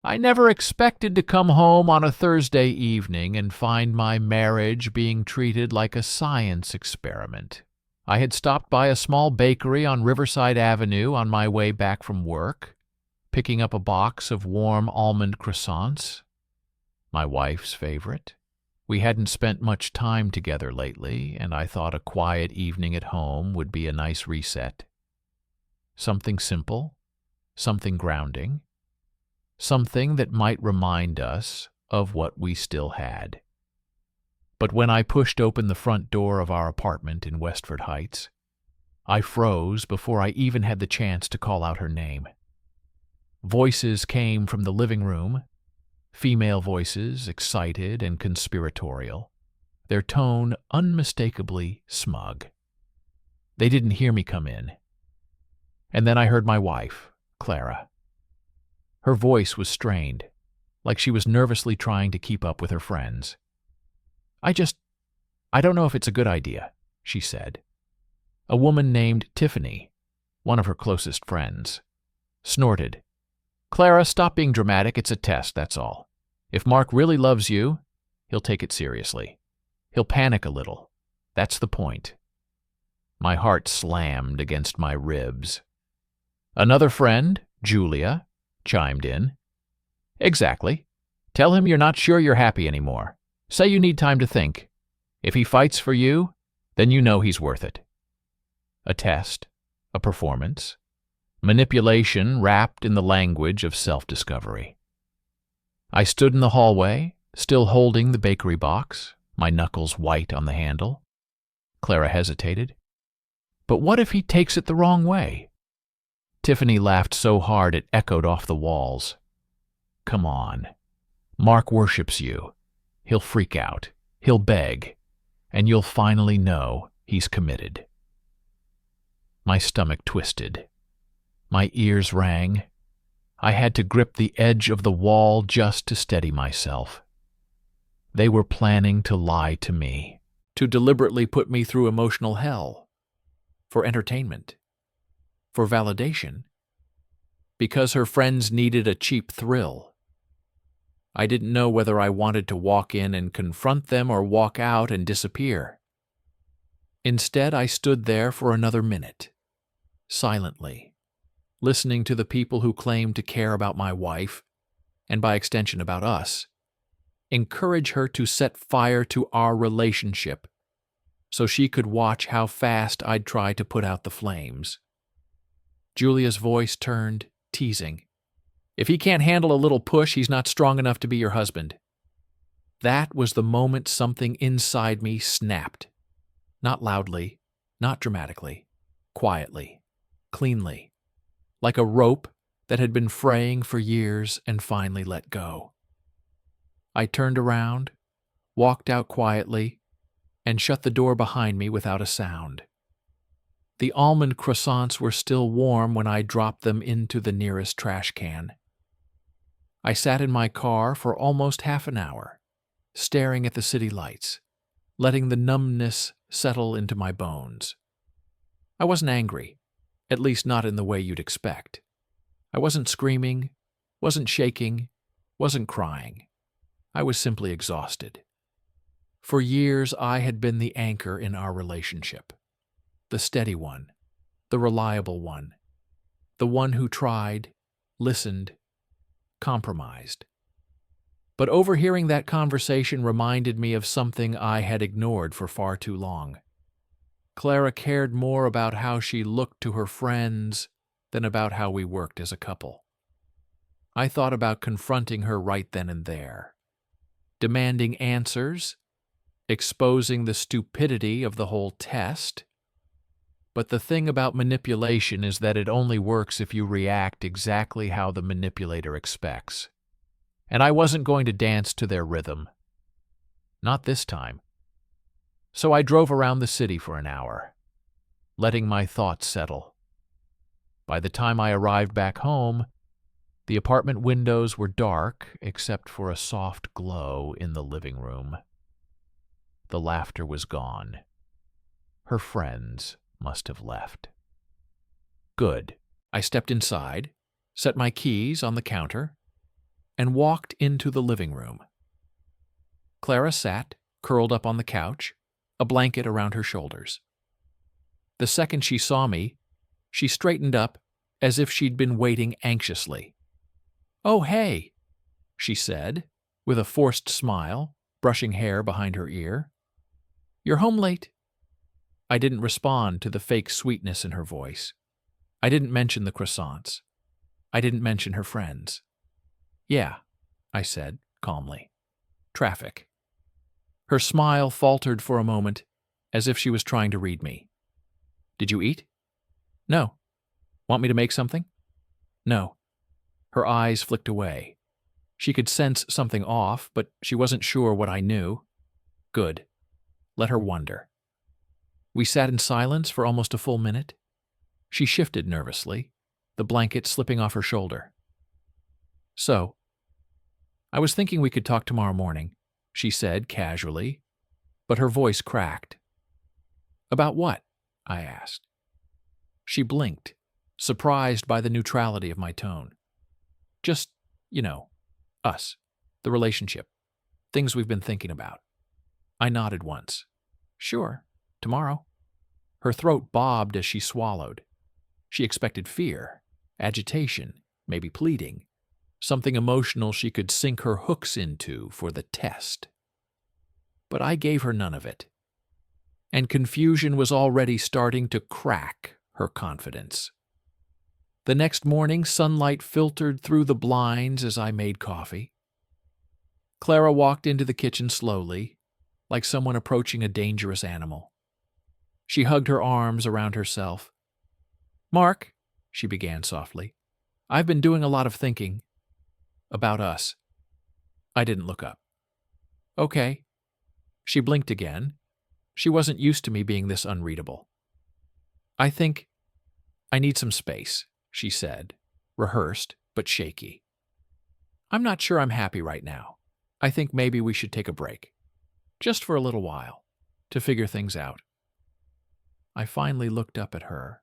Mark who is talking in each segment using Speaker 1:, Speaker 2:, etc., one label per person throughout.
Speaker 1: I never expected to come home on a Thursday evening and find my marriage being treated like a science experiment. I had stopped by a small bakery on Riverside Avenue on my way back from work, picking up a box of warm almond croissants, my wife's favorite. We hadn't spent much time together lately, and I thought a quiet evening at home would be a nice reset. Something simple, something grounding, something that might remind us of what we still had. But when I pushed open the front door of our apartment in Westford Heights, I froze before I even had the chance to call out her name. Voices came from the living room, female voices, excited and conspiratorial, their tone unmistakably smug. They didn't hear me come in. And then I heard my wife, Clara. Her voice was strained, like she was nervously trying to keep up with her friends. I don't know if it's a good idea, she said. A woman named Tiffany, one of her closest friends, snorted. Clara, stop being dramatic. It's a test, that's all. If Mark really loves you, he'll take it seriously. He'll panic a little. That's the point. My heart slammed against my ribs. Another friend, Julia, chimed in. Exactly. Tell him you're not sure you're happy anymore. Say you need time to think. If he fights for you, then you know he's worth it. A test, a performance, manipulation wrapped in the language of self-discovery. I stood in the hallway, still holding the bakery box, my knuckles white on the handle. Clara hesitated. But what if he takes it the wrong way? Tiffany laughed so hard it echoed off the walls. Come on. Mark worships you. He'll freak out. He'll beg. And you'll finally know he's committed. My stomach twisted. My ears rang. I had to grip the edge of the wall just to steady myself. They were planning to lie to me, to deliberately put me through emotional hell, for entertainment, for validation, because her friends needed a cheap thrill. I didn't know whether I wanted to walk in and confront them or walk out and disappear. Instead, I stood there for another minute, silently, listening to the people who claimed to care about my wife, and by extension about us, encourage her to set fire to our relationship so she could watch how fast I'd try to put out the flames. Julia's voice turned, teasing. If he can't handle a little push, he's not strong enough to be your husband. That was the moment something inside me snapped. Not loudly, not dramatically, quietly, cleanly, like a rope that had been fraying for years and finally let go. I turned around, walked out quietly, and shut the door behind me without a sound. The almond croissants were still warm when I dropped them into the nearest trash can. I sat in my car for almost half an hour, staring at the city lights, letting the numbness settle into my bones. I wasn't angry, at least not in the way you'd expect. I wasn't screaming, wasn't shaking, wasn't crying. I was simply exhausted. For years, I had been the anchor in our relationship, the steady one, the reliable one, the one who tried, listened, compromised. But overhearing that conversation reminded me of something I had ignored for far too long. Clara cared more about how she looked to her friends than about how we worked as a couple. I thought about confronting her right then and there, demanding answers, exposing the stupidity of the whole test. But the thing about manipulation is that it only works if you react exactly how the manipulator expects. And I wasn't going to dance to their rhythm. Not this time. So I drove around the city for an hour, letting my thoughts settle. By the time I arrived back home, the apartment windows were dark except for a soft glow in the living room. The laughter was gone. Her friends must have left. Good. I stepped inside, set my keys on the counter, and walked into the living room. Clara sat, curled up on the couch, a blanket around her shoulders. The second she saw me, she straightened up as if she'd been waiting anxiously. "Oh, hey," she said, with a forced smile, brushing hair behind her ear. "You're home late." I didn't respond to the fake sweetness in her voice. I didn't mention the croissants. I didn't mention her friends. "Yeah," I said, calmly. "Traffic." Her smile faltered for a moment, as if she was trying to read me. "Did you eat?" "No." "Want me to make something?" "No." Her eyes flicked away. She could sense something off, but she wasn't sure what I knew. Good. Let her wonder. We sat in silence for almost a full minute. She shifted nervously, the blanket slipping off her shoulder. "So, I was thinking we could talk tomorrow morning," she said casually, but her voice cracked. "About what?" I asked. She blinked, surprised by the neutrality of my tone. "Just, us, the relationship, things we've been thinking about." I nodded once. "Sure, tomorrow." Her throat bobbed as she swallowed. She expected fear, agitation, maybe pleading, something emotional she could sink her hooks into for the test. But I gave her none of it, and confusion was already starting to crack her confidence. The next morning, sunlight filtered through the blinds as I made coffee. Clara walked into the kitchen slowly, like someone approaching a dangerous animal. She hugged her arms around herself. "Mark," she began softly, "I've been doing a lot of thinking about us." I didn't look up. "Okay." She blinked again. She wasn't used to me being this unreadable. "I think I need some space," she said, rehearsed but shaky. "I'm not sure I'm happy right now. I think maybe we should take a break. Just for a little while, to figure things out." I finally looked up at her.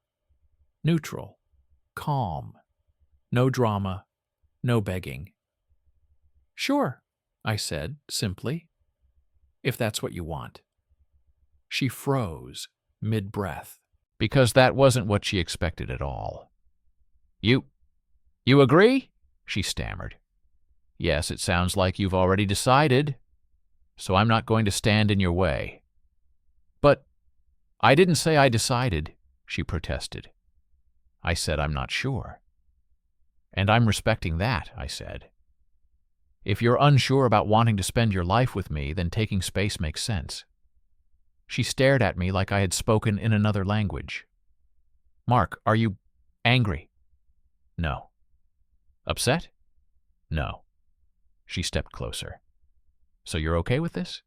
Speaker 1: Neutral, calm, no drama, no begging. "Sure," I said, simply, "if that's what you want." She froze, mid-breath, because that wasn't what she expected at all. You agree?" she stammered. "Yes, it sounds like you've already decided, so I'm not going to stand in your way." "But I didn't say I decided," she protested. I said I'm not sure. "And I'm respecting that," I said. "If you're unsure about wanting to spend your life with me, then taking space makes sense." She stared at me like I had spoken in another language. "Mark, are you angry?" "No." "Upset?" "No." She stepped closer. "So you're okay with this?"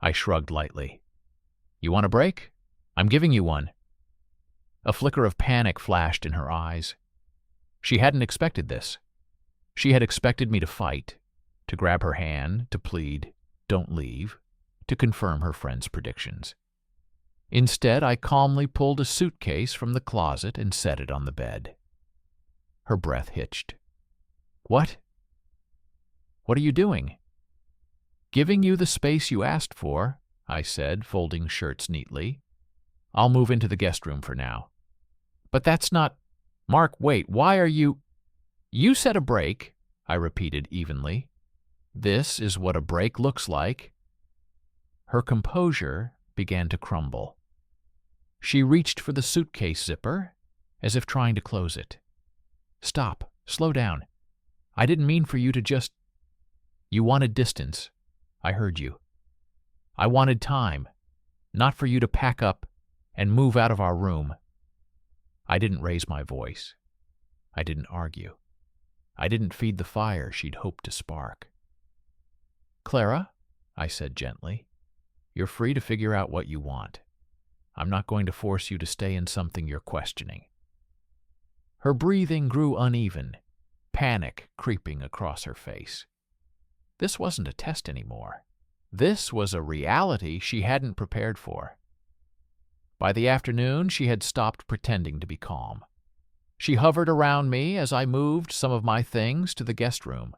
Speaker 1: I shrugged lightly. "You want a break? I'm giving you one." A flicker of panic flashed in her eyes. She hadn't expected this. She had expected me to fight, to grab her hand, to plead, "Don't leave," to confirm her friend's predictions. Instead, I calmly pulled a suitcase from the closet and set it on the bed. Her breath hitched. "What? What are you doing?" "Giving you the space you asked for," I said, folding shirts neatly. "I'll move into the guest room for now." "But that's not—" "Mark, wait, why are you—" "You said a break," I repeated evenly. "This is what a break looks like." Her composure began to crumble. She reached for the suitcase zipper, as if trying to close it. "Stop. Slow down. I didn't mean for you to just—" "You wanted distance. I heard you. I wanted time, not for you to pack up and move out of our room." I didn't raise my voice. I didn't argue. I didn't feed the fire she'd hoped to spark. "Clara," I said gently, "you're free to figure out what you want. I'm not going to force you to stay in something you're questioning." Her breathing grew uneven, panic creeping across her face. This wasn't a test anymore. This was a reality she hadn't prepared for. By the afternoon, she had stopped pretending to be calm. She hovered around me as I moved some of my things to the guest room,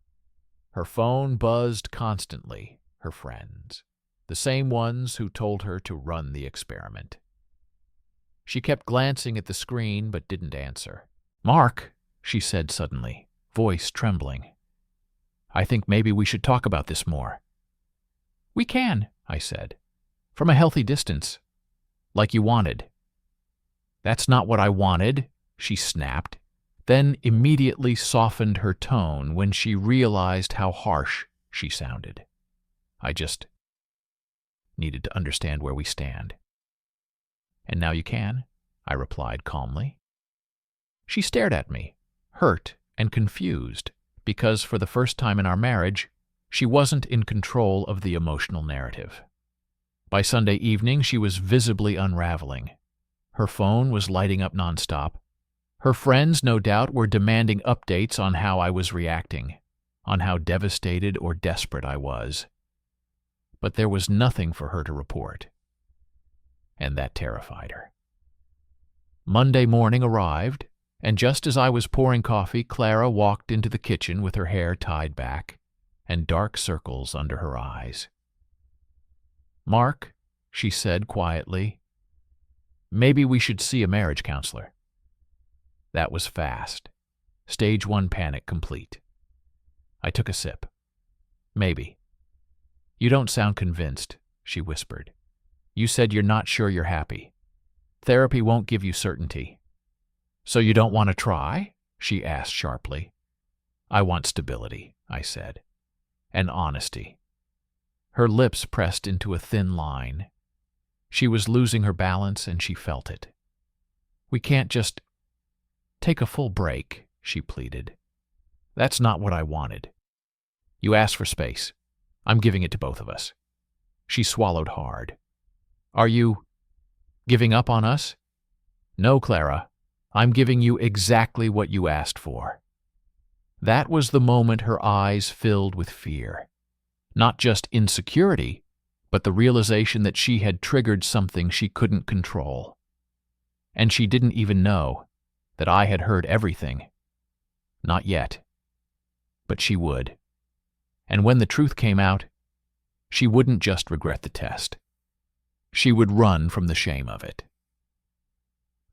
Speaker 1: Her phone buzzed constantly, her friends, the same ones who told her to run the experiment. She kept glancing at the screen but didn't answer. "Mark," she said suddenly, voice trembling. "I think maybe we should talk about this more." "We can," I said, "from a healthy distance, like you wanted." "That's not what I wanted," she snapped, then immediately softened her tone when she realized how harsh she sounded. "I just needed to understand where we stand." "And now you can," I replied calmly. She stared at me, hurt and confused, because for the first time in our marriage, she wasn't in control of the emotional narrative. By Sunday evening, she was visibly unraveling. Her phone was lighting up nonstop. Her friends, no doubt, were demanding updates on how I was reacting, on how devastated or desperate I was. But there was nothing for her to report, and that terrified her. Monday morning arrived, and just as I was pouring coffee, Clara walked into the kitchen with her hair tied back and dark circles under her eyes. "Mark," she said quietly, "maybe we should see a marriage counselor." That was fast. Stage 1 panic complete. I took a sip. "Maybe." "You don't sound convinced," she whispered. "You said you're not sure you're happy. Therapy won't give you certainty." "So you don't want to try?" she asked sharply. "I want stability," I said, "and honesty." Her lips pressed into a thin line. She was losing her balance, and she felt it. "We can't just take a full break," she pleaded. "That's not what I wanted. You asked for space. I'm giving it to both of us." She swallowed hard. "Are you giving up on us?" "No, Clara. I'm giving you exactly what you asked for." That was the moment her eyes filled with fear. Not just insecurity, but the realization that she had triggered something she couldn't control. And she didn't even know that I had heard everything. Not yet. But she would. And when the truth came out, she wouldn't just regret the test. She would run from the shame of it.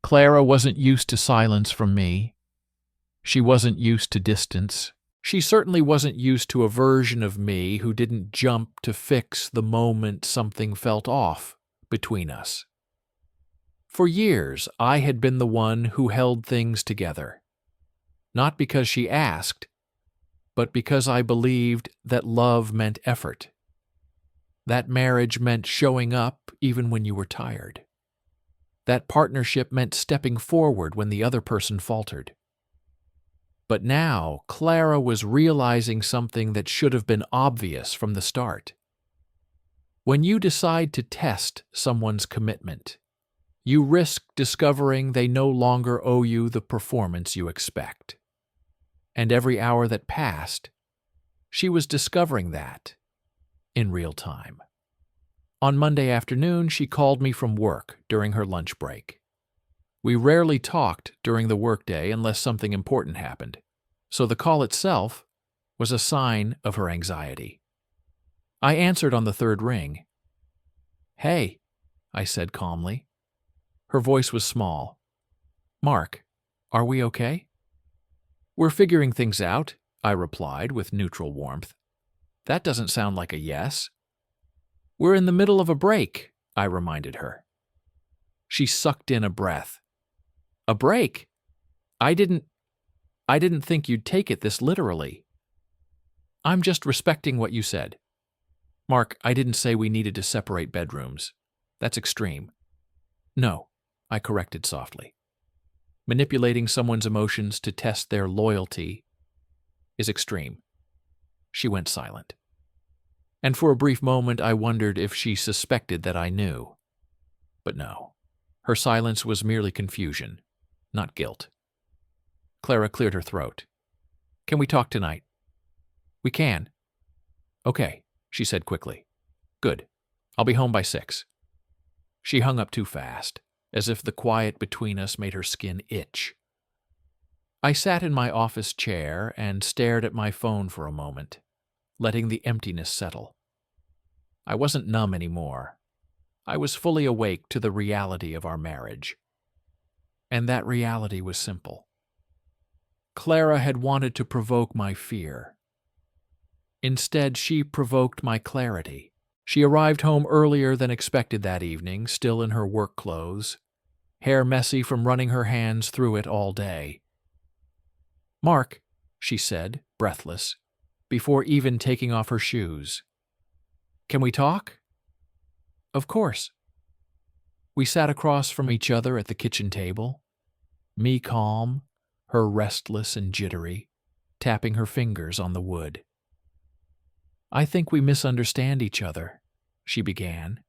Speaker 1: Clara wasn't used to silence from me. She wasn't used to distance. She certainly wasn't used to a version of me who didn't jump to fix the moment something felt off between us. For years, I had been the one who held things together. Not because she asked, but because I believed that love meant effort. That marriage meant showing up even when you were tired. That partnership meant stepping forward when the other person faltered. But now, Clara was realizing something that should have been obvious from the start. When you decide to test someone's commitment, you risk discovering they no longer owe you the performance you expect. And every hour that passed, she was discovering that in real time. On Monday afternoon, she called me from work during her lunch break. We rarely talked during the workday unless something important happened, so the call itself was a sign of her anxiety. I answered on the third ring. "Hey," I said calmly. Her voice was small. "Mark, are we okay?" "We're figuring things out," I replied with neutral warmth. "That doesn't sound like a yes." "We're in the middle of a break," I reminded her. She sucked in a breath. "A break? I didn't think you'd take it this literally." "I'm just respecting what you said. Mark, I didn't say we needed to separate bedrooms. That's extreme." "No," I corrected softly. "Manipulating someone's emotions to test their loyalty is extreme." She went silent. And for a brief moment I wondered if she suspected that I knew. But no, her silence was merely confusion, not guilt. Clara cleared her throat. "Can we talk tonight?" "We can." "Okay," she said quickly. "Good. I'll be home by 6. She hung up too fast, as if the quiet between us made her skin itch. I sat in my office chair and stared at my phone for a moment. letting the emptiness settle. I wasn't numb anymore. I was fully awake to the reality of our marriage. And that reality was simple. Clara had wanted to provoke my fear. Instead, she provoked my clarity. She arrived home earlier than expected that evening, still in her work clothes, hair messy from running her hands through it all day. "Mark," she said, breathless, before even taking off her shoes. "Can we talk?" "Of course." We sat across from each other at the kitchen table, me calm, her restless and jittery, tapping her fingers on the wood. "I think we misunderstand each other," she began.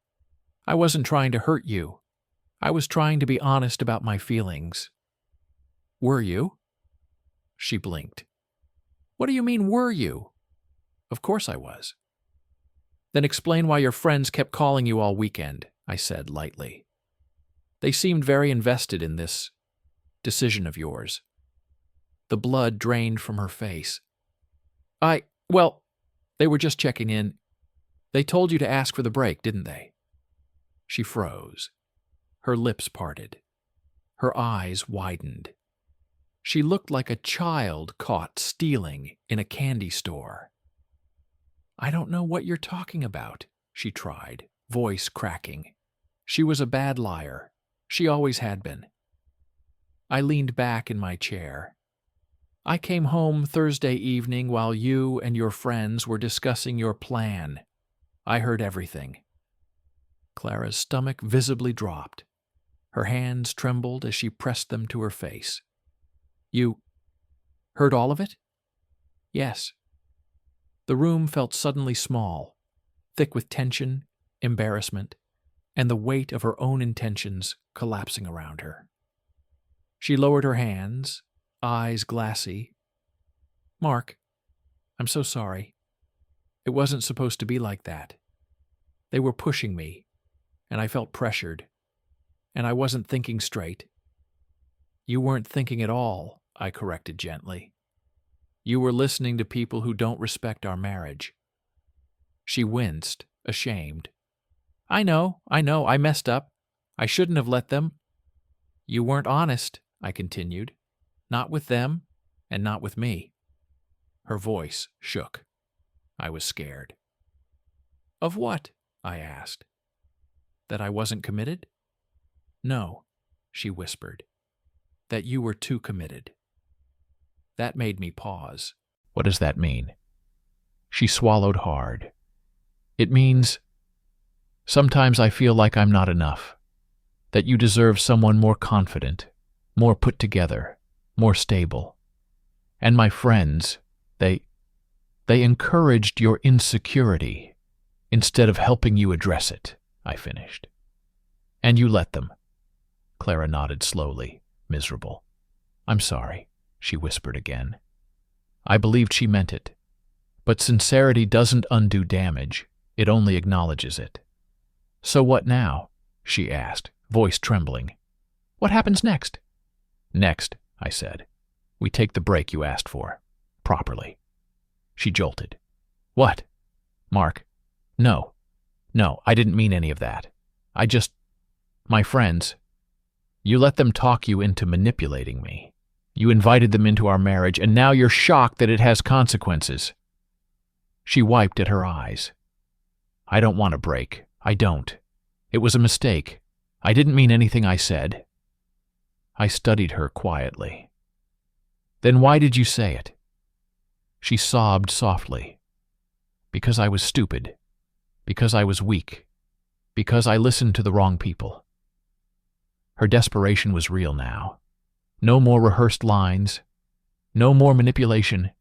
Speaker 1: "I wasn't trying to hurt you. I was trying to be honest about my feelings." "Were you?" She blinked. "What do you mean, were you?" "Of course I was." "Then explain why your friends kept calling you all weekend," I said lightly. "They seemed very invested in this decision of yours." The blood drained from her face. Well, they were just checking in. They told you to ask for the break, didn't they?" She froze. Her lips parted. Her eyes widened. She looked like a child caught stealing in a candy store. "I don't know what you're talking about," she tried, voice cracking. She was a bad liar. She always had been. I leaned back in my chair. "I came home Thursday evening while you and your friends were discussing your plan. I heard everything." Clara's stomach visibly dropped. Her hands trembled as she pressed them to her face. "You heard all of it?" "Yes." The room felt suddenly small, thick with tension, embarrassment, and the weight of her own intentions collapsing around her. She lowered her hands, eyes glassy. "Mark, I'm so sorry. It wasn't supposed to be like that. They were pushing me, and I felt pressured, and I wasn't thinking straight." "You weren't thinking at all," I corrected gently. "You were listening to people who don't respect our marriage." She winced, ashamed. I know, I messed up. I shouldn't have let them." "You weren't honest," I continued. "Not with them, and not with me." Her voice shook. I was scared. "Of what?" I asked. "That I wasn't committed?" "No," she whispered. "That you were too committed." That made me pause. "What does that mean?" She swallowed hard. "It means sometimes I feel like I'm not enough, that you deserve someone more confident, more put together, more stable. And my friends, they encouraged your insecurity instead of helping you address it," I finished. "And you let them." Clara nodded slowly, miserable. "I'm sorry," she whispered again. I believed she meant it. But sincerity doesn't undo damage, it only acknowledges it. "So what now?" she asked, voice trembling. "What happens next?" "Next," I said, "we take the break you asked for. Properly." She jolted. "What?" "Mark, no, I didn't mean any of that. My friends, you let them talk you into manipulating me. You invited them into our marriage, and now you're shocked that it has consequences." She wiped at her eyes. "I don't want a break. I don't. It was a mistake. I didn't mean anything I said." I studied her quietly. "Then why did you say it?" She sobbed softly. "Because I was stupid. Because I was weak. Because I listened to the wrong people." Her desperation was real now. No more rehearsed lines. No more manipulation.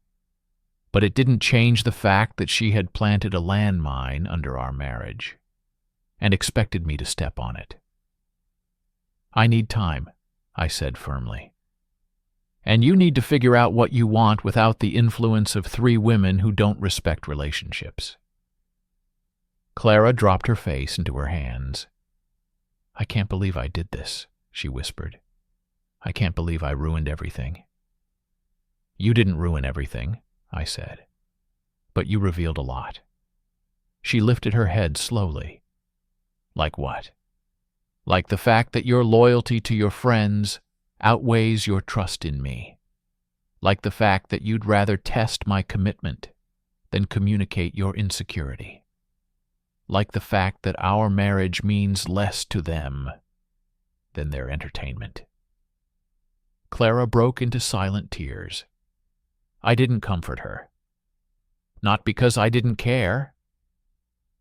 Speaker 1: But it didn't change the fact that she had planted a landmine under our marriage and expected me to step on it. "I need time," I said firmly. "And you need to figure out what you want without the influence of 3 women who don't respect relationships." Clara dropped her face into her hands. "I can't believe I did this," she whispered. "I can't believe I ruined everything." "You didn't ruin everything," I said. But you revealed a lot." She lifted her head slowly. "Like what?" "Like the fact that your loyalty to your friends outweighs your trust in me. Like the fact that you'd rather test my commitment than communicate your insecurity. Like the fact that our marriage means less to them than their entertainment." Clara broke into silent tears. I didn't comfort her. Not because I didn't care,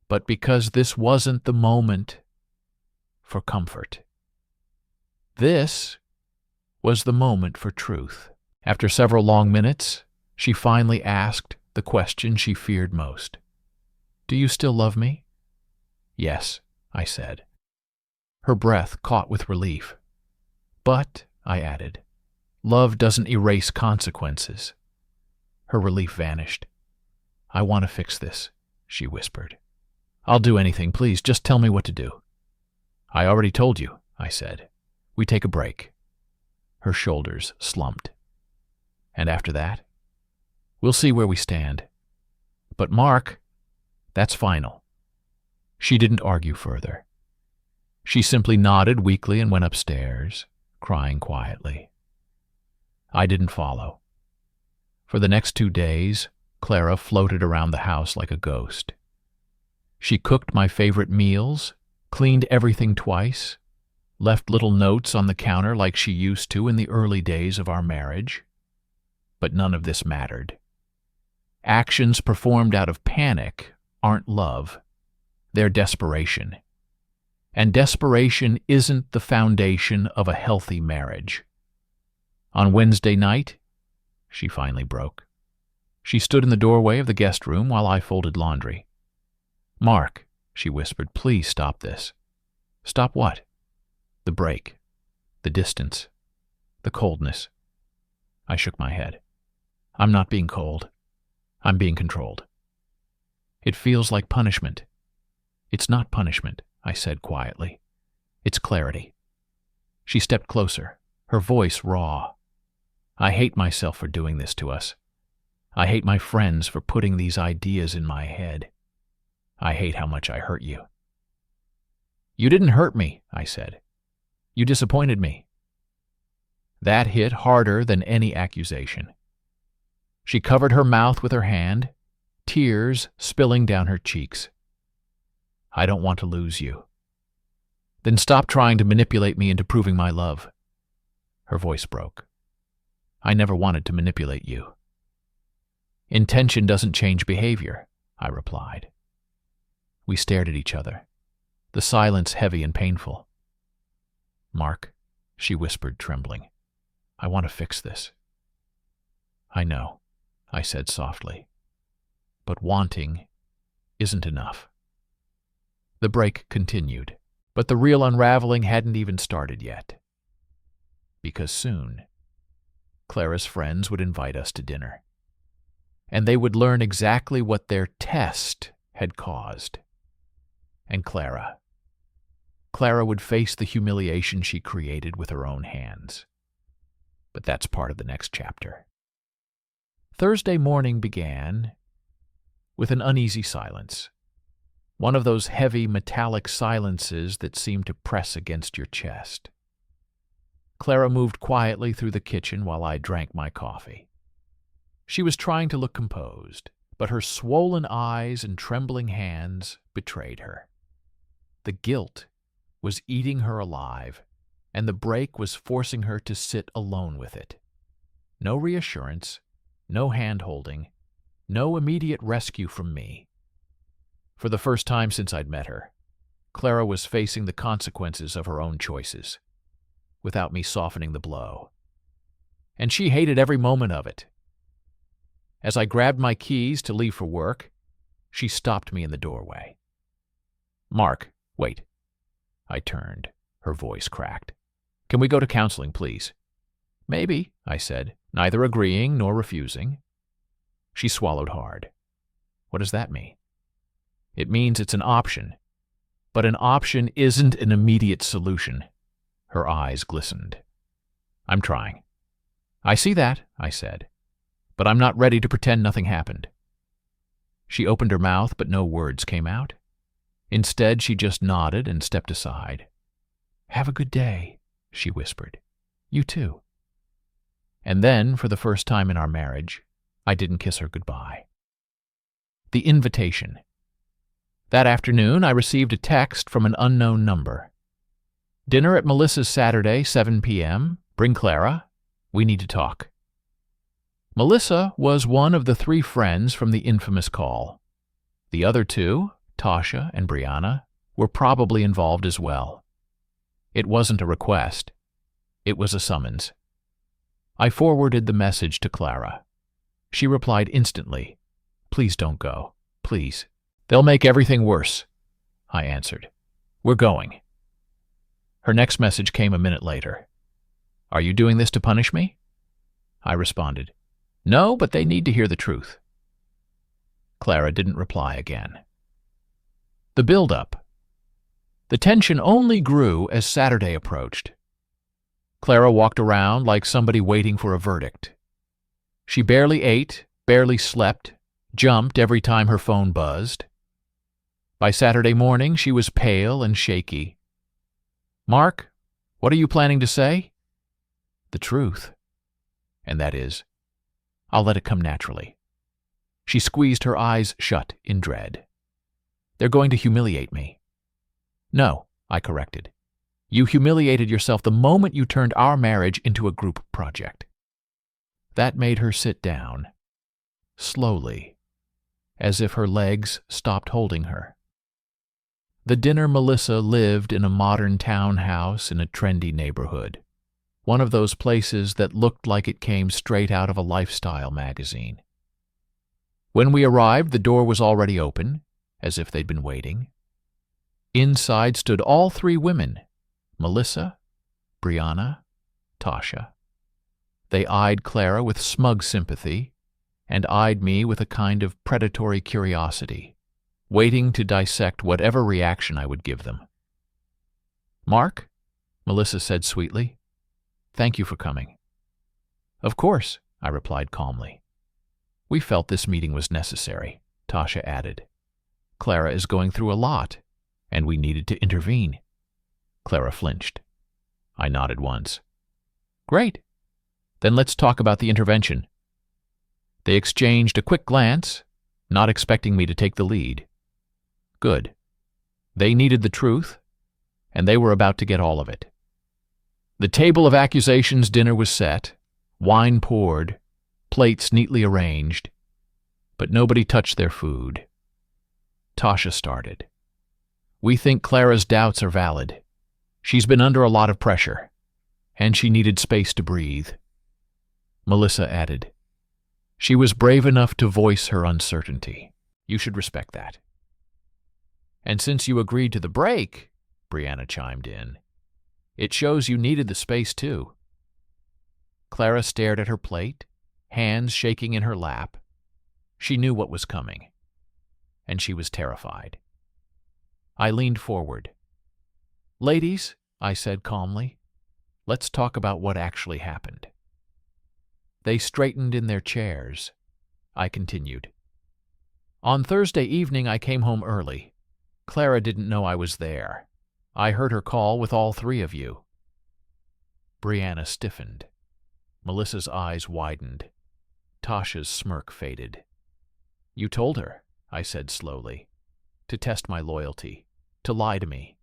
Speaker 1: but because this wasn't the moment for comfort. This was the moment for truth. After several long minutes, she finally asked the question she feared most. "Do you still love me?" "Yes," I said. Her breath caught with relief. "But," I added, "love doesn't erase consequences." Her relief vanished. "I want to fix this," she whispered. "I'll do anything, please, just tell me what to do." "I already told you," I said. "We take a break." Her shoulders slumped. "And after that? We'll see where we stand." "But Mark, that's final." She didn't argue further. She simply nodded weakly and went upstairs, crying quietly. I didn't follow. For the next 2 days, Clara floated around the house like a ghost. She cooked my favorite meals, cleaned everything twice, left little notes on the counter like she used to in the early days of our marriage. But none of this mattered. Actions performed out of panic aren't love. They're desperation. And desperation isn't the foundation of a healthy marriage. On Wednesday night, she finally broke. She stood in the doorway of the guest room while I folded laundry. "Mark," she whispered, "please stop this." "Stop what?" "The break. The distance. The coldness." I shook my head. "I'm not being cold. I'm being controlled." "It feels like punishment." "It's not punishment," I said quietly. "It's clarity." She stepped closer, her voice raw. "I hate myself for doing this to us. I hate my friends for putting these ideas in my head. I hate how much I hurt you." "You didn't hurt me," I said. "You disappointed me." That hit harder than any accusation. She covered her mouth with her hand, tears spilling down her cheeks. "I don't want to lose you." "Then stop trying to manipulate me into proving my love." Her voice broke. "I never wanted to manipulate you." "Intention doesn't change behavior," I replied. We stared at each other, the silence heavy and painful. "Mark," she whispered, trembling, "I want to fix this." "I know," I said softly, "but wanting isn't enough." The break continued, but the real unraveling hadn't even started yet. Because soon, Clara's friends would invite us to dinner, and they would learn exactly what their test had caused. And Clara would face the humiliation she created with her own hands. But that's part of the next chapter. Thursday morning began with an uneasy silence, one of those heavy metallic silences that seem to press against your chest. Clara moved quietly through the kitchen while I drank my coffee. She was trying to look composed, but her swollen eyes and trembling hands betrayed her. The guilt was eating her alive, and the break was forcing her to sit alone with it. No reassurance, no hand-holding, no immediate rescue from me. For the first time since I'd met her, Clara was facing the consequences of her own choices, without me softening the blow. And she hated every moment of it. As I grabbed my keys to leave for work, she stopped me in the doorway. "Mark, wait." I turned. Her voice cracked. "Can we go to counseling, please?" "Maybe," I said, neither agreeing nor refusing. She swallowed hard. "What does that mean?" "It means it's an option. But an option isn't an immediate solution." Her eyes glistened. "I'm trying." "I see that," I said, "but I'm not ready to pretend nothing happened." She opened her mouth, but no words came out. Instead, she just nodded and stepped aside. "Have a good day," she whispered. "You too." And then, for the first time in our marriage, I didn't kiss her goodbye. The invitation. That afternoon, I received a text from an unknown number. "Dinner at Melissa's Saturday, 7 p.m. Bring Clara. We need to talk." Melissa was one of the 3 friends from the infamous call. The other 2, Tasha and Brianna, were probably involved as well. It wasn't a request. It was a summons. I forwarded the message to Clara. She replied instantly, "Please don't go. Please. They'll make everything worse." I answered, "We're going." Her next message came a minute later. "Are you doing this to punish me?" I responded, "No, but they need to hear the truth." Clara didn't reply again. The build-up. The tension only grew as Saturday approached. Clara walked around like somebody waiting for a verdict. She barely ate, barely slept, jumped every time her phone buzzed. By Saturday morning, she was pale and shaky. "Mark, what are you planning to say?" "The truth. And that is, I'll let it come naturally." She squeezed her eyes shut in dread. "They're going to humiliate me." "No," I corrected. "You humiliated yourself the moment you turned our marriage into a group project." That made her sit down, slowly, as if her legs stopped holding her. The dinner Melissa lived in a modern townhouse in a trendy neighborhood, one of those places that looked like it came straight out of a lifestyle magazine. When we arrived, the door was already open, as if they'd been waiting. Inside stood all 3 women, Melissa, Brianna, Tasha. They eyed Clara with smug sympathy, and eyed me with a kind of predatory curiosity, waiting to dissect whatever reaction I would give them. "Mark," Melissa said sweetly, "thank you for coming." "Of course," I replied calmly. "We felt this meeting was necessary," Tasha added. "Clara is going through a lot, and we needed to intervene." Clara flinched. I nodded once. "Great. Then let's talk about the intervention." They exchanged a quick glance, not expecting me to take the lead. Good. They needed the truth, and they were about to get all of it. The table of accusations dinner was set, wine poured, plates neatly arranged, but nobody touched their food. Tasha started. "We think Clara's doubts are valid. She's been under a lot of pressure, and she needed space to breathe." Melissa added, "She was brave enough to voice her uncertainty. You should respect that." "And since you agreed to the break," Brianna chimed in, "it shows you needed the space too." Clara stared at her plate, hands shaking in her lap. She knew what was coming, and she was terrified. I leaned forward. "Ladies," I said calmly, "let's talk about what actually happened." They straightened in their chairs. I continued. "On Thursday evening, I came home early. Clara didn't know I was there. I heard her call with all 3 of you." Brianna stiffened. Melissa's eyes widened. Tasha's smirk faded. "You told her," I said slowly, "to test my loyalty, to lie to me,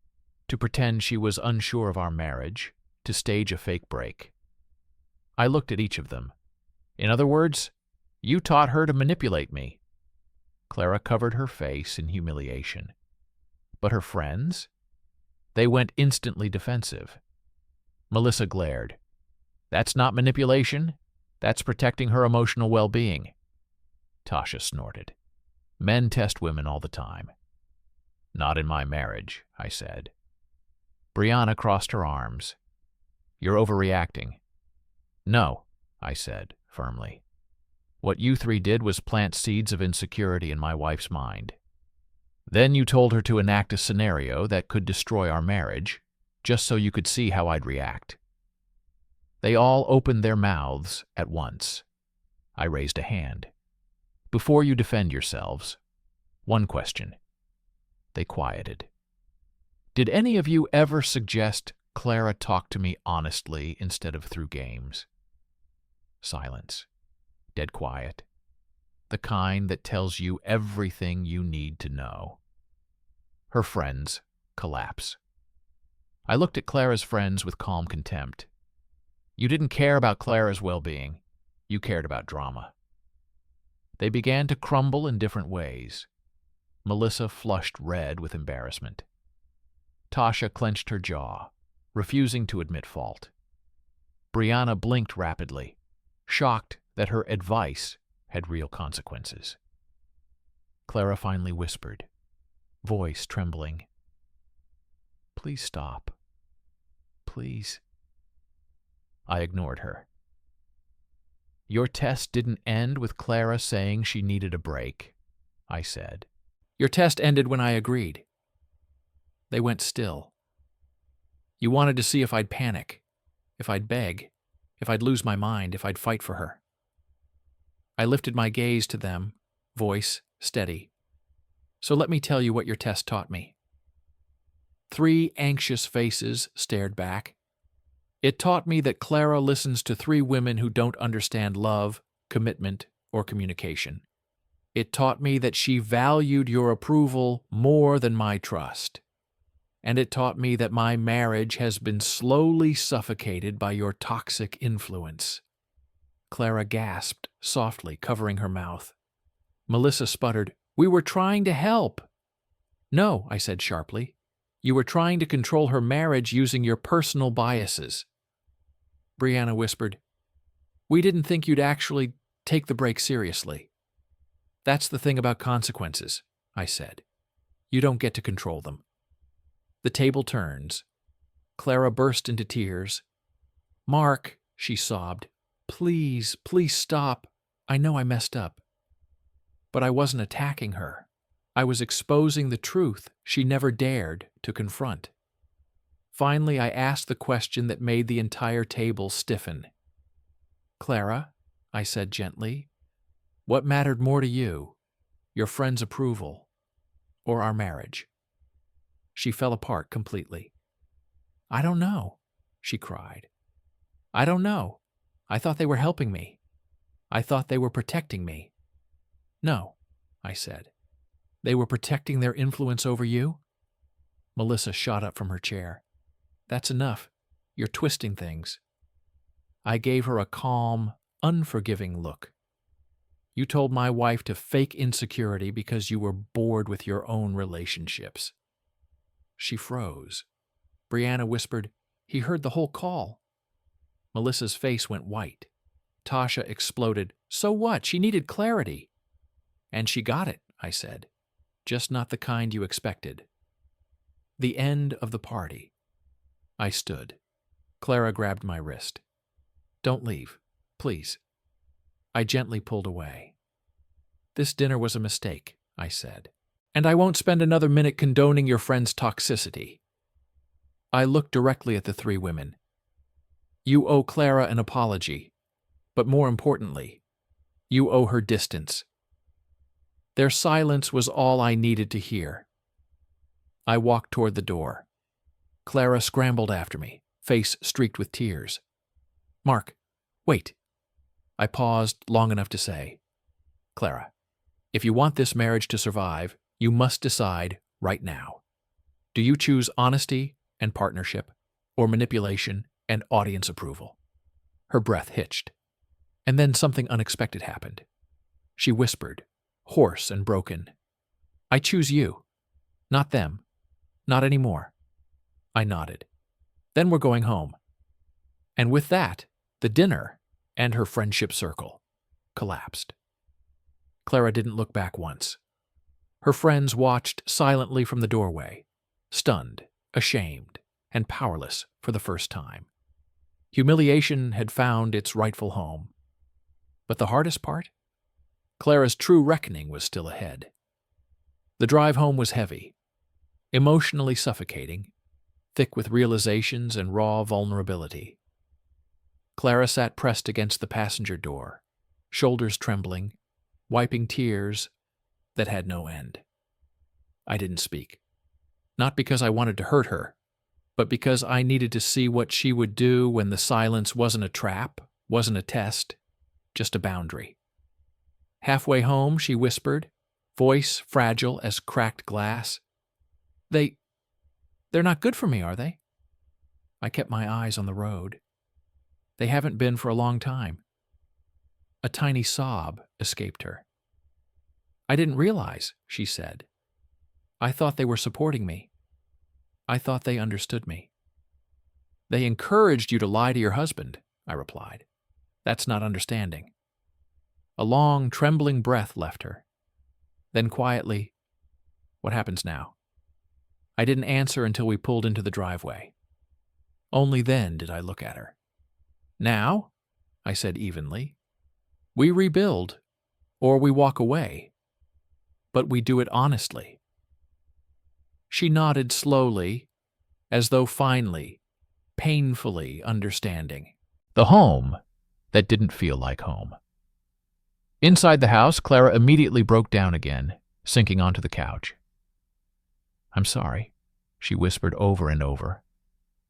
Speaker 1: to pretend she was unsure of our marriage, to stage a fake break." I looked at each of them. "In other words, you taught her to manipulate me." Clara covered her face in humiliation. But her friends? They went instantly defensive. Melissa glared. "That's not manipulation. That's protecting her emotional well-being." Tasha snorted. "Men test women all the time." "Not in my marriage," I said. Brianna crossed her arms. "You're overreacting." "No," I said firmly. "What you 3 did was plant seeds of insecurity in my wife's mind. Then you told her to enact a scenario that could destroy our marriage, just so you could see how I'd react." They all opened their mouths at once. I raised a hand. "Before you defend yourselves, One question. They quieted. Did any of you ever suggest Clara talk to me honestly instead of through games? Silence. Dead quiet. The kind that tells you everything you need to know. Her friends collapse. I looked at Clara's friends with calm contempt. You didn't care about Clara's well-being. You cared about drama. They began to crumble in different ways. Melissa flushed red with embarrassment. Tasha clenched her jaw, refusing to admit fault. Brianna blinked rapidly, shocked that her advice had real consequences. Clara finally whispered, voice trembling, "Please stop. Please." I ignored her. Your test didn't end with Clara saying she needed a break, I said. Your test ended when I agreed. They went still. You wanted to see if I'd panic, if I'd beg, if I'd lose my mind, if I'd fight for her. I lifted my gaze to them, voice steady. So let me tell you what your test taught me. 3 anxious faces stared back. It taught me that Clara listens to 3 women who don't understand love, commitment, or communication. It taught me that she valued your approval more than my trust. And it taught me that my marriage has been slowly suffocated by your toxic influence. Clara gasped softly, covering her mouth. Melissa sputtered, "We were trying to help." "No," I said sharply. "You were trying to control her marriage using your personal biases." Brianna whispered, "We didn't think you'd actually take the break seriously." "That's the thing about consequences," I said. "You don't get to control them." The table turns. Clara burst into tears. "Mark," she sobbed, "please, please stop. I know I messed up." But I wasn't attacking her. I was exposing the truth she never dared to confront. Finally, I asked the question that made the entire table stiffen. "Clara," I said gently, "what mattered more to you, your friend's approval, or our marriage?" She fell apart completely. "I don't know," she cried. "I don't know. I thought they were helping me. I thought they were protecting me." "No," I said. "They were protecting their influence over you?" Melissa shot up from her chair. "That's enough. You're twisting things." I gave her a calm, unforgiving look. "You told my wife to fake insecurity because you were bored with your own relationships." She froze. Brianna whispered, "He heard the whole call." Melissa's face went white. Tasha exploded, "So what? She needed clarity." "And she got it," I said. "Just not the kind you expected." The end of the party. I stood. Clara grabbed my wrist. "Don't leave, please." I gently pulled away. "This dinner was a mistake," I said. "And I won't spend another minute condoning your friend's toxicity." I looked directly at the 3 women. "You owe Clara an apology, but more importantly, you owe her distance." Their silence was all I needed to hear. I walked toward the door. Clara scrambled after me, face streaked with tears. "Mark, wait." I paused long enough to say, "Clara, if you want this marriage to survive, you must decide right now. Do you choose honesty and partnership, or manipulation and audience approval?" Her breath hitched. And then something unexpected happened. She whispered, hoarse and broken, "I choose you. Not them. Not anymore." I nodded. "Then we're going home." And with that, the dinner and her friendship circle collapsed. Clara didn't look back once. Her friends watched silently from the doorway, stunned, ashamed, and powerless for the first time. Humiliation had found its rightful home. But the hardest part? Clara's true reckoning was still ahead. The drive home was heavy, emotionally suffocating, thick with realizations and raw vulnerability. Clara sat pressed against the passenger door, shoulders trembling, wiping tears that had no end. I didn't speak. Not because I wanted to hurt her, but because I needed to see what she would do when the silence wasn't a trap, wasn't a test, just a boundary. Halfway home, she whispered, voice fragile as cracked glass, They're not good for me, are they? I kept my eyes on the road. They haven't been for a long time. A tiny sob escaped her. I didn't realize, she said. I thought they were supporting me. I thought they understood me. They encouraged you to lie to your husband, I replied. That's not understanding. A long, trembling breath left her. Then quietly, what happens now? I didn't answer until we pulled into the driveway. Only then did I look at her. Now, I said evenly, we rebuild, or we walk away. But we do it honestly. She nodded slowly, as though finally, painfully understanding. The home that didn't feel like home. Inside the house, Clara immediately broke down again, sinking onto the couch. I'm sorry, she whispered over and over.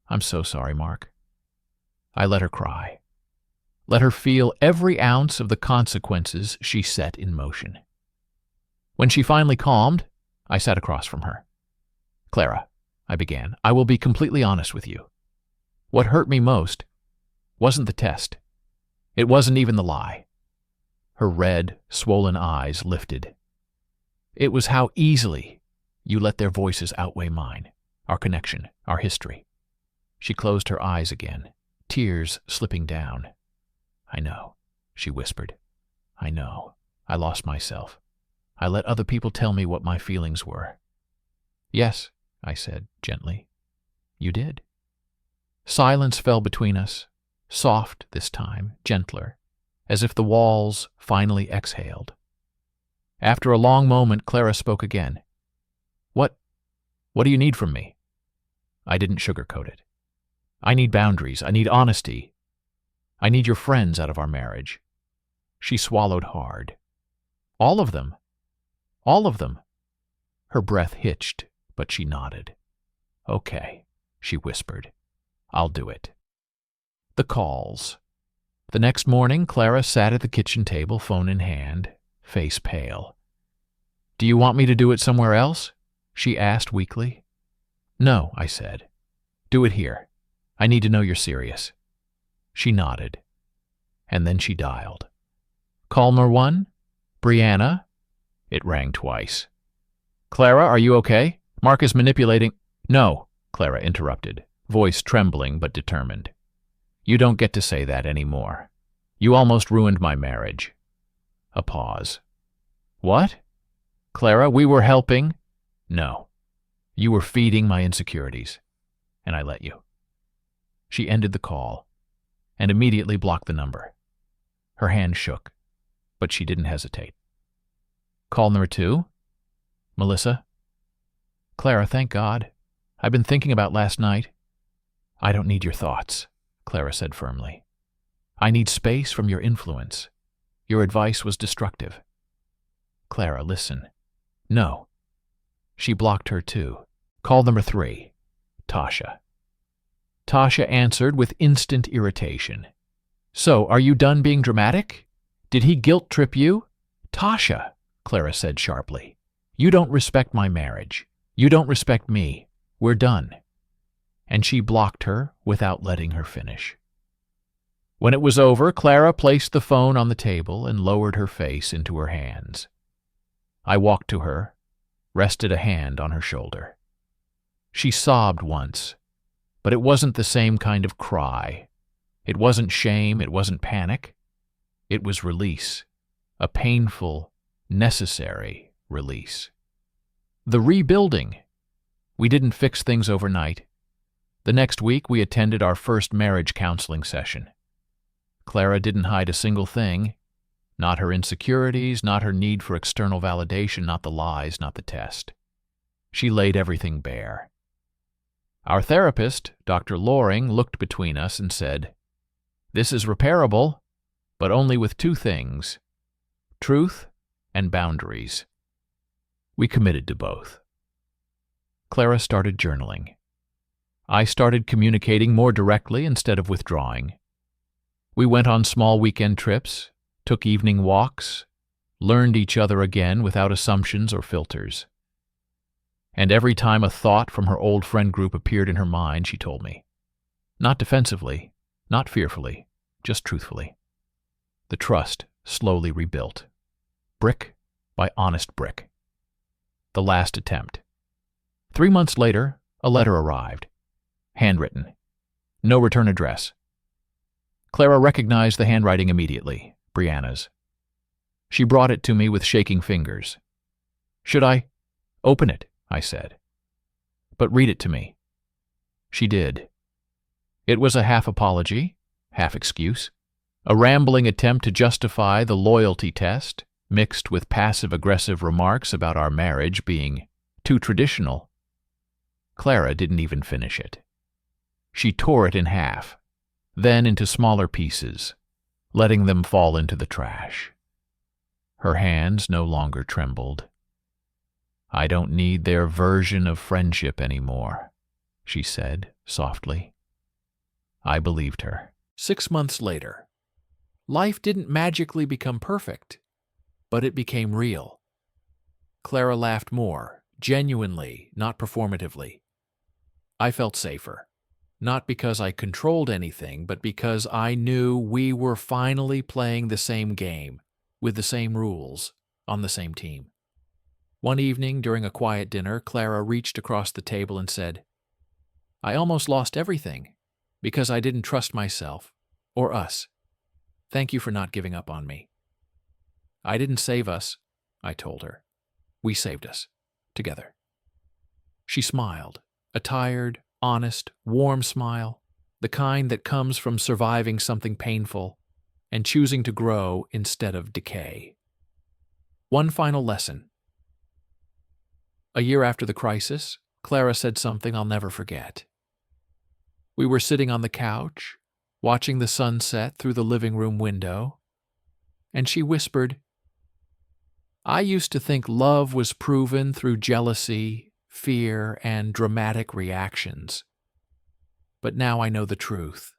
Speaker 1: I'm so sorry, Mark. I let her cry. Let her feel every ounce of the consequences she set in motion. When she finally calmed, I sat across from her. Clara, I began, I will be completely honest with you. What hurt me most wasn't the test. It wasn't even the lie. Her red, swollen eyes lifted. It was how easily you let their voices outweigh mine, our connection, our history. She closed her eyes again, tears slipping down. I know, she whispered. I know. I lost myself. I let other people tell me what my feelings were. Yes, I said gently. You did. Silence fell between us, soft this time, gentler, as if the walls finally exhaled. After a long moment, Clara spoke again. What do you need from me? I didn't sugarcoat it. I need boundaries. I need honesty. I need your friends out of our marriage. She swallowed hard. All of them. All of them. Her breath hitched, but she nodded. Okay, she whispered. I'll do it. The calls. The next morning, Clara sat at the kitchen table, phone in hand, face pale. Do you want me to do it somewhere else? She asked weakly. No, I said. Do it here. I need to know you're serious. She nodded. And then she dialed. Caller 1? Brianna? It rang twice. Clara, are you okay? Mark is manipulating. No, Clara interrupted, voice trembling but determined. You don't get to say that anymore. You almost ruined my marriage. A pause. What? Clara, we were helping. No. You were feeding my insecurities, and I let you. She ended the call and immediately blocked the number. Her hand shook, but she didn't hesitate. Call number 2? Melissa? Clara, thank God. I've been thinking about last night. I don't need your thoughts, Clara said firmly. I need space from your influence. Your advice was destructive. Clara, listen. No. She blocked her too. Call number 3. Tasha. Tasha answered with instant irritation. So, are you done being dramatic? Did he guilt-trip you? Tasha, Clara said sharply. You don't respect my marriage. You don't respect me. We're done. And she blocked her without letting her finish. When it was over, Clara placed the phone on the table and lowered her face into her hands. I walked to her, rested a hand on her shoulder. She sobbed once, but it wasn't the same kind of cry. It wasn't shame, it wasn't panic. It was release, a painful, necessary release. The rebuilding. We didn't fix things overnight. The next week, we attended our first marriage counseling session. Clara didn't hide a single thing. Not her insecurities, not her need for external validation, not the lies, not the test. She laid everything bare. Our therapist, Dr. Loring, looked between us and said, "This is repairable, but only with 2 things, truth and boundaries." We committed to both. Clara started journaling. I started communicating more directly instead of withdrawing. We went on small weekend trips, took evening walks, learned each other again without assumptions or filters. And every time a thought from her old friend group appeared in her mind, she told me. Not defensively, not fearfully, just truthfully. The trust slowly rebuilt, brick by honest brick. The last attempt. 3 months later, a letter arrived. Handwritten. No return address. Clara recognized the handwriting immediately, Brianna's. She brought it to me with shaking fingers. "Should I?" "Open it," I said. "But read it to me." She did. It was a half apology, half excuse, a rambling attempt to justify the loyalty test, mixed with passive-aggressive remarks about our marriage being too traditional. Clara didn't even finish it. She tore it in half, then into smaller pieces, letting them fall into the trash. Her hands no longer trembled. "I don't need their version of friendship anymore," she said softly. I believed her. 6 months later. Life didn't magically become perfect, but it became real. Clara laughed more, genuinely, not performatively. I felt safer, not because I controlled anything, but because I knew we were finally playing the same game, with the same rules, on the same team. One evening, during a quiet dinner, Clara reached across the table and said, "I almost lost everything, because I didn't trust myself, or us. Thank you for not giving up on me." "I didn't save us," I told her. "We saved us, together." She smiled, a tired, honest, warm smile, the kind that comes from surviving something painful and choosing to grow instead of decay. One final lesson. A year after the crisis, Clara said something I'll never forget. We were sitting on the couch, watching the sunset through the living room window, and she whispered, "I used to think love was proven through jealousy, fear, and dramatic reactions. But now I know the truth."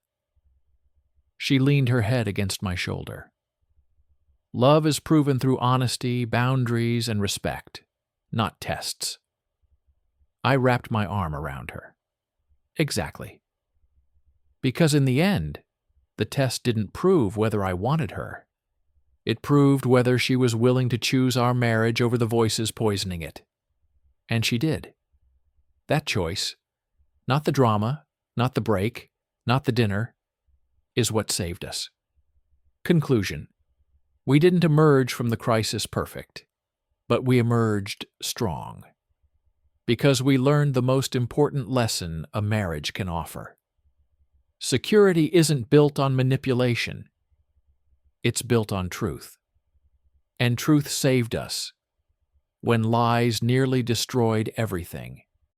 Speaker 1: She leaned her head against my shoulder. "Love is proven through honesty, boundaries, and respect, not tests." I wrapped my arm around her. Exactly. Because in the end, the test didn't prove whether I wanted her. It proved whether she was willing to choose our marriage over the voices poisoning it. And she did. That choice, not the drama, not the break, not the dinner, is what saved us. Conclusion. We didn't emerge from the crisis perfect, but we emerged strong. Because we learned the most important lesson a marriage can offer. Security isn't built on manipulation. It's built on truth. And truth saved us when lies nearly destroyed everything.